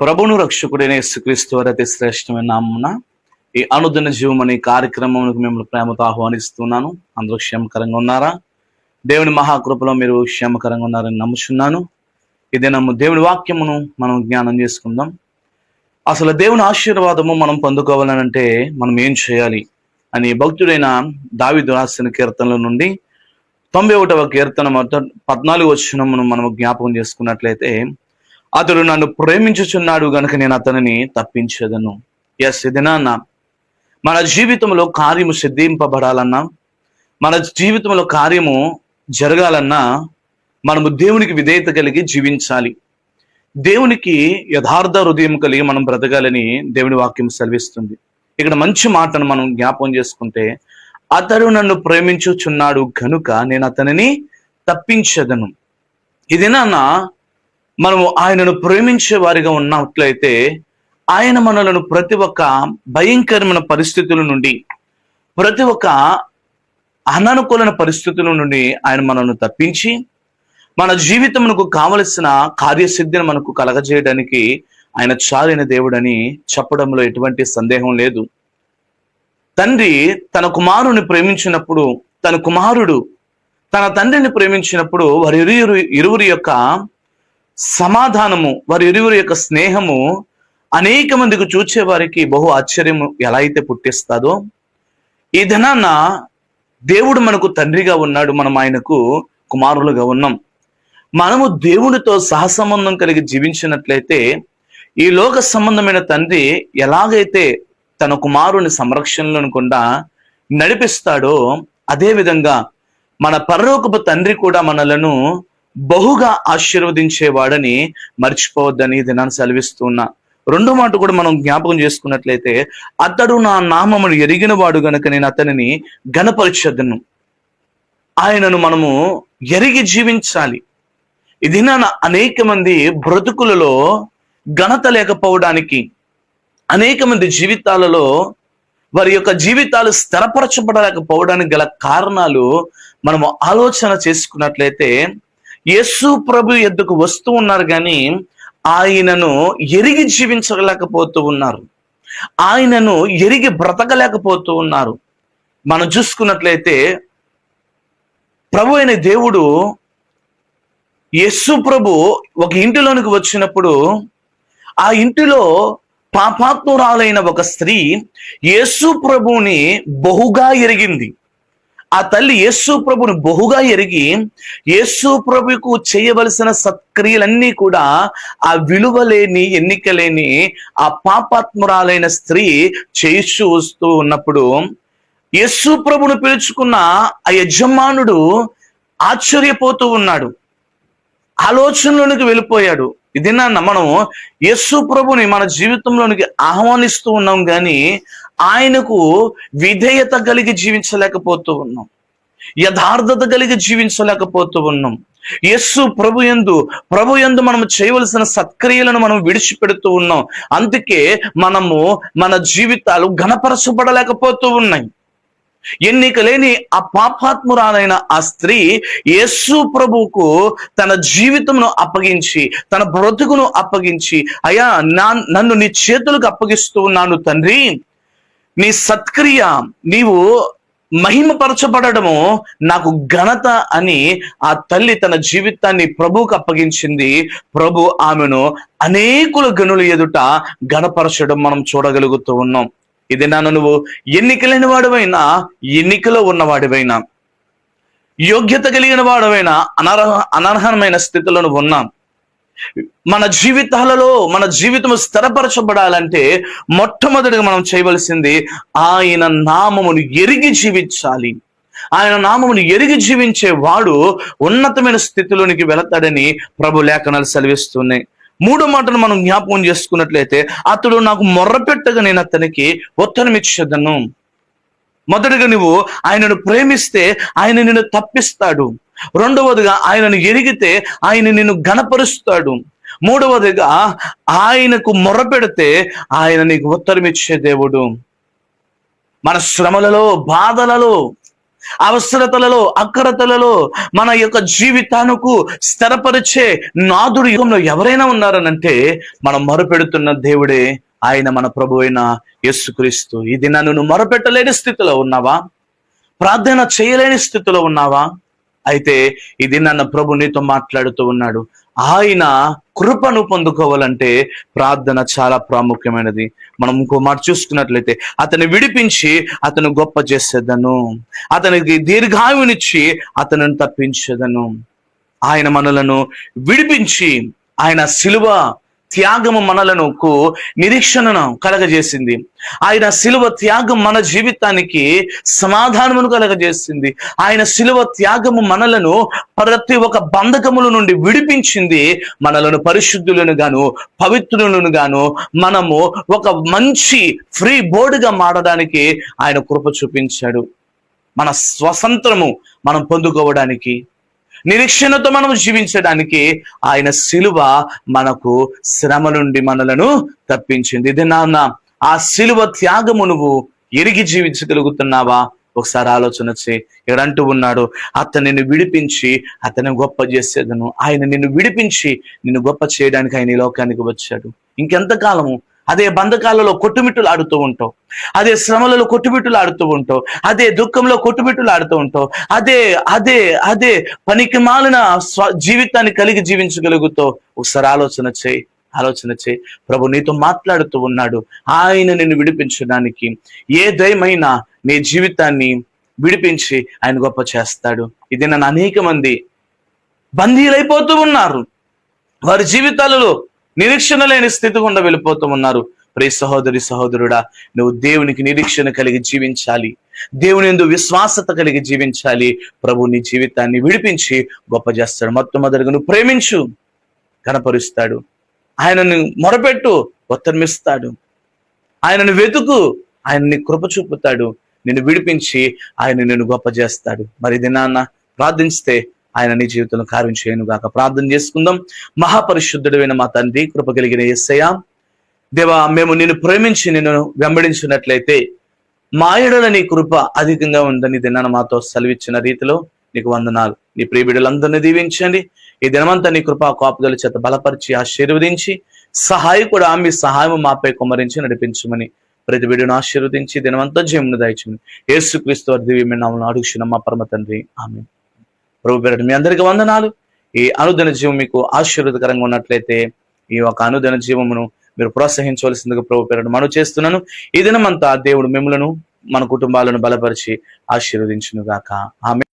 ప్రభును రక్షకుడైన యేసుక్రీస్తు వారి అతి శ్రేష్టమైన నామమున ఈ అనుదిన జీవం అనే కార్యక్రమానికి మిమ్మల్ని ప్రేమతో ఆహ్వానిస్తున్నాను. అందరూ క్షేమకరంగా ఉన్నారా? దేవుని మహాకృపలో మీరు క్షేమకరంగా ఉన్నారని నమ్ముచున్నాను. ఇదే దేవుని వాక్యమును మనం జ్ఞానం చేసుకుందాం. అసలు దేవుని ఆశీర్వాదము మనం పొందుకోవాలనంటే మనం ఏం చేయాలి అని భక్తుడైన దావీదు రాసిన కీర్తనల నుండి 91వ కీర్తన 14వ వచనమును మనం జ్ఞాపకం చేసుకున్నట్లయితే, అతడు నన్ను ప్రేమించుచున్నాడు గనుక నేను అతనిని తప్పించదను. ఇది నాన్న మన జీవితంలో కార్యము సిద్ధింపబడాలన్నా, మన జీవితంలో కార్యము జరగాలన్నా మనము దేవునికి విధేయత కలిగి జీవించాలి. దేవునికి యథార్థ హృదయం కలిగి మనం బ్రతకాలని దేవుని వాక్యం సెలవిస్తుంది. ఇక్కడ మంచి మాటను మనం జ్ఞాపకం చేసుకుంటే, అతడు నన్ను ప్రేమించుచున్నాడు కనుక నేను అతనిని తప్పించదను. ఇది నాన్న మనము ఆయనను ప్రేమించే వారిగా ఉన్నట్లయితే ఆయన మనలను ప్రతి ఒక్క భయంకరమైన పరిస్థితుల నుండి, ప్రతి ఒక్క అననుకూలమైన పరిస్థితుల నుండి ఆయన మనల్ని తప్పించి మన జీవితమునకు కావలసిన కార్యసిద్ధిని మనకు కలగజేయడానికి ఆయన చాలిన దేవుడని చెప్పడంలో ఎటువంటి సందేహం లేదు. తండ్రి తన కుమారుని ప్రేమించినప్పుడు, తన కుమారుడు తన తండ్రిని ప్రేమించినప్పుడు వారి ఇరువురి యొక్క సమాధానము, వారి ఇరువురి యొక్క స్నేహము అనేక మందికి చూచే వారికి బహు ఆశ్చర్యము ఎలా అయితే పుట్టిస్తాదో, ఈ దినాన్న దేవుడు మనకు తండ్రిగా ఉన్నాడు, మనం ఆయనకు కుమారులుగా ఉన్నాం. మనము దేవుడితో సహసంబంధం కలిగి జీవించినట్లయితే ఈ లోక సంబంధమైన తండ్రి ఎలాగైతే తన కుమారుని సంరక్షణలను కూడా నడిపిస్తాడో, అదే విధంగా మన పరలోకపు తండ్రి కూడా మనలను బహుగా ఆశీర్వదించేవాడని మర్చిపోవద్దని దినాన్ని సెలవిస్తున్నా. రెండో మాట కూడా మనం జ్ఞాపకం చేసుకున్నట్లయితే, అతడు నా నామమును ఎరిగిన వాడు గనుక నేను అతనిని ఘనపరచదను. ఆయనను మనము ఎరిగి జీవించాలి. ఇది నా అనేక మంది బ్రతుకులలో ఘనత లేకపోవడానికి, అనేక మంది జీవితాలలో వారి యొక్క జీవితాలు స్థిరపరచబడలేకపోవడానికి గల కారణాలు మనము ఆలోచన చేసుకున్నట్లయితే, యేసు ప్రభు ఎద్దుకు వస్తూ ఉన్నారు కానీ ఆయనను ఎరిగి జీవించలేకపోతూ ఉన్నారు, ఆయనను ఎరిగి బ్రతకలేకపోతూ ఉన్నారు. మనం చూసుకున్నట్లయితే ప్రభు అయిన దేవుడు యేసు ప్రభు ఒక ఇంటిలోనికి వచ్చినప్పుడు ఆ ఇంటిలో పాపాత్మురాలైన ఒక స్త్రీ యేసు ప్రభుని బహుగా ఎరిగింది. ఆ తల్లి యేసు ప్రభుని బహుగా ఎరిగి యేసు ప్రభుకు చేయవలసిన సత్క్రియలన్నీ కూడా ఆ విలువలేని, ఎన్నికలేని ఆ పాపాత్మురాలైన స్త్రీ చేస్తూ వస్తూ ఉన్నప్పుడు యేసు ప్రభును పిలుచుకున్న ఆ యజమానుడు ఆశ్చర్యపోతూ ఉన్నాడు, ఆలోచనలోనికి వెళ్ళిపోయాడు. ఇది నాన్న మనం యేసు ప్రభుని మన జీవితంలోనికి ఆహ్వానిస్తూ ఉన్నాం కానీ ఆయనకు విధేయత కలిగి జీవించలేకపోతూ ఉన్నాం, యథార్థత కలిగి జీవించలేకపోతూ ఉన్నాం. యేసు ప్రభు యందు మనం చేయవలసిన సత్క్రియలను మనం విడిచిపెడుతూ ఉన్నాం. అందుకే మనము మన జీవితాలు ఘనపరచబడలేకపోతూ ఉన్నాయి. ఎన్నిక లేని ఆ పాపాత్మురాలైన ఆ స్త్రీ యేసు ప్రభువుకు తన జీవితమును అప్పగించి, తన బ్రతుకును అప్పగించి, అయ్యా నన్ను నీ చేతులకు అప్పగిస్తూ ఉన్నాను తండ్రి, నీ సత్క్రియ, నీవు మహిమపరచబడము నాకు ఘనత అని ఆ తల్లి తన జీవితాన్ని ప్రభువుకు అప్పగించింది. ప్రభు ఆమెను అనేకుల గనుల ఎదుట ఘనపరచడం మనం చూడగలుగుతూ ఉన్నాం. ఇది నాన్న నువ్వు ఎన్నికలేని వాడివైనా, ఎన్నికలో ఉన్నవాడివైనా, యోగ్యత కలిగిన వాడివైనా, అనర్హమైన స్థితిలో నువ్వు ఉన్నా, మన జీవితాలలో మన జీవితం స్థిరపరచబడాలంటే మొట్టమొదటిగా మనం చేయవలసింది ఆయన నామమును ఎరిగి జీవించాలి. ఆయన నామమును ఎరిగి జీవించే వాడు ఉన్నతమైన స్థితిలోనికి వెళతాడని ప్రభు లేఖనాలు సెలవిస్తున్నాయి. మూడో మాటను మనం జ్ఞాపకం చేసుకున్నట్లయితే, అతడు నాకు మొర్రపెట్టగా నేను అతనికి ఉత్తరమిచ్చేదను. మొదటిగా నువ్వు ఆయనను ప్రేమిస్తే ఆయన నిన్ను తప్పిస్తాడు. రెండవదిగా ఆయనను ఎరిగితే ఆయన నిన్ను ఘనపరుస్తాడు. మూడవదిగా ఆయనకు మొర్రపెడితే ఆయన నీకు ఉత్తరమిచ్చే దేవుడు. మన శ్రమలలో, బాధలలో, అవసరతలలో, అక్కరతలలో మన యొక్క జీవితానికి స్థిరపరిచే నాదుడు యుగంలో ఎవరైనా ఉన్నారనంటే మనం మొరపెడుతున్న దేవుడే, ఆయన మన ప్రభు అయిన యేసుక్రీస్తు. ఇది నన్ను మొరపెట్టలేని స్థితిలో ఉన్నావా? ప్రార్థన చేయలేని స్థితిలో ఉన్నావా? అయితే ఇది నన్న ప్రభు నీతో మాట్లాడుతూ ఉన్నాడు. ఆయన కృపను పొందుకోవాలంటే ప్రార్థన చాలా ప్రాముఖ్యమైనది. మనం ఇంకో మాట చూసుకున్నట్లయితే, అతన్ని విడిపించి అతను గొప్ప చేసేదను, అతనికి దీర్ఘాయునిచ్చి అతనిని తప్పించేదను. ఆయన మనలను విడిపించి, ఆయన శిలువ త్యాగము మనలను నిరీక్షణను కలగజేసింది. ఆయన శిలువ త్యాగం మన జీవితానికి సమాధానమును కలగజేసింది. ఆయన శిలువ త్యాగము మనలను ప్రతి ఒక్క బంధకముల నుండి విడిపించింది. మనలను పరిశుద్ధులను గాను, పవిత్రులను గాను, మనము ఒక మంచి ఫ్రీ బోర్డుగా మారడానికి ఆయన కృప చూపించాడు. మన స్వతంత్రము మనం పొందుకోవడానికి, నిరీక్షణతో మనం జీవించడానికి ఆయన శిలువ మనకు శ్రమ నుండి మనలను తప్పించింది. ఇది నాన్న, ఆ శిలువ త్యాగము నువ్వు ఎరిగి జీవించగలుగుతున్నావా? ఒకసారి ఆలోచన చేయి. ఇక్కడ అంటూ ఉన్నాడు, అతను నిన్ను విడిపించి అతను గొప్ప చేసేదను. ఆయన నిన్ను విడిపించి నిన్ను గొప్ప చేయడానికి ఆయన ఈ లోకానికి వచ్చాడు. ఇంకెంతకాలము అదే బంధకాలలో కొట్టుమిట్టులు ఆడుతూ ఉంటావు, అదే శ్రమలలో కొట్టుమిట్టులు ఆడుతూ ఉంటావు, అదే దుఃఖంలో కొట్టుమిట్టులు ఆడుతూ ఉంటావు, అదే అదే అదే పనికి మాలిన జీవితాన్ని కలిగి జీవించగలుగుతావు. ఒకసారి ఆలోచన చేయి. ప్రభు నీతో మాట్లాడుతూ ఉన్నాడు. ఆయన నిన్ను విడిపించడానికి ఏ దయమైనా నీ జీవితాన్ని విడిపించి ఆయన గొప్ప చేస్తాడు. ఇది నన్ను అనేక మంది బందీలైపోతూ ఉన్నారు. వారి జీవితాలలో నిరీక్షణ లేని స్థితి గుండా వెళ్ళిపోతూ ఉన్నారు. ప్రియ సహోదరి, సహోదరుడా, నువ్వు దేవునికి నిరీక్షణ కలిగి జీవించాలి, దేవుని యందు విశ్వాసత కలిగి జీవించాలి. ప్రభు నీ జీవితాన్ని విడిపించి గొప్ప చేస్తాడు. మొట్టమొదటిగా నువ్వు ప్రేమించు, కనపరుస్తాడు. ఆయనను మొరపెట్టు, ఉత్తరమిస్తాడు. ఆయనను వెతుకు, ఆయన నీ కృప చూపుతాడు. నిన్ను విడిపించి ఆయన నిన్ను గొప్ప చేస్తాడు. మరి దినాన్న ప్రార్థిస్తే ఆయన నీ జీవితంలో కార్యం చేయను గాక. ప్రార్థన చేసుకుందాం. మహాపరిశుద్ధుడైన మా తండ్రి, కృప కలిగిన యేసయ్యా, దేవా, మేము నిన్ను ప్రేమించి నిన్ను వెంబడించినట్లయితే మా యెడల నీ కృప అధికంగా ఉందని దినాన మాతో సెలవిచ్చిన రీతిలో నీకు వందనాలు. నీ ప్రియ బిడ్డలందరినీ దీవించండి. ఈ దినమంతా నీ కృపా కాపుదల చేత బలపరిచి ఆశీర్వదించి సహాయకుడు మీ సహాయం మాపై కుమ్మరించి నడిపించమని ప్రతి బిడ్డను ఆశీర్వదించి దినమంతా జయమును దయచేయమని యేసుక్రీస్తు వారి దివ్యమైన నామమున అడుగుచున్నాం మా పరమ తండ్రి, ఆమేన్. ప్రభు పేరట మీ అందరికీ వందనాలు. ఈ అనుదిన జీవం మీకు ఆశీర్వదకరంగా ఉన్నట్లయితే ఈ ఒక అనుదిన జీవమును మీరు ప్రోత్సహించవలసిందిగా ప్రభు పేరట మనవి చేస్తున్నాను. ఈ దినమంతా దేవుడు మిమ్మలను, మన కుటుంబాలను బలపరిచి ఆశీర్వదించును గాక. ఆమేన్.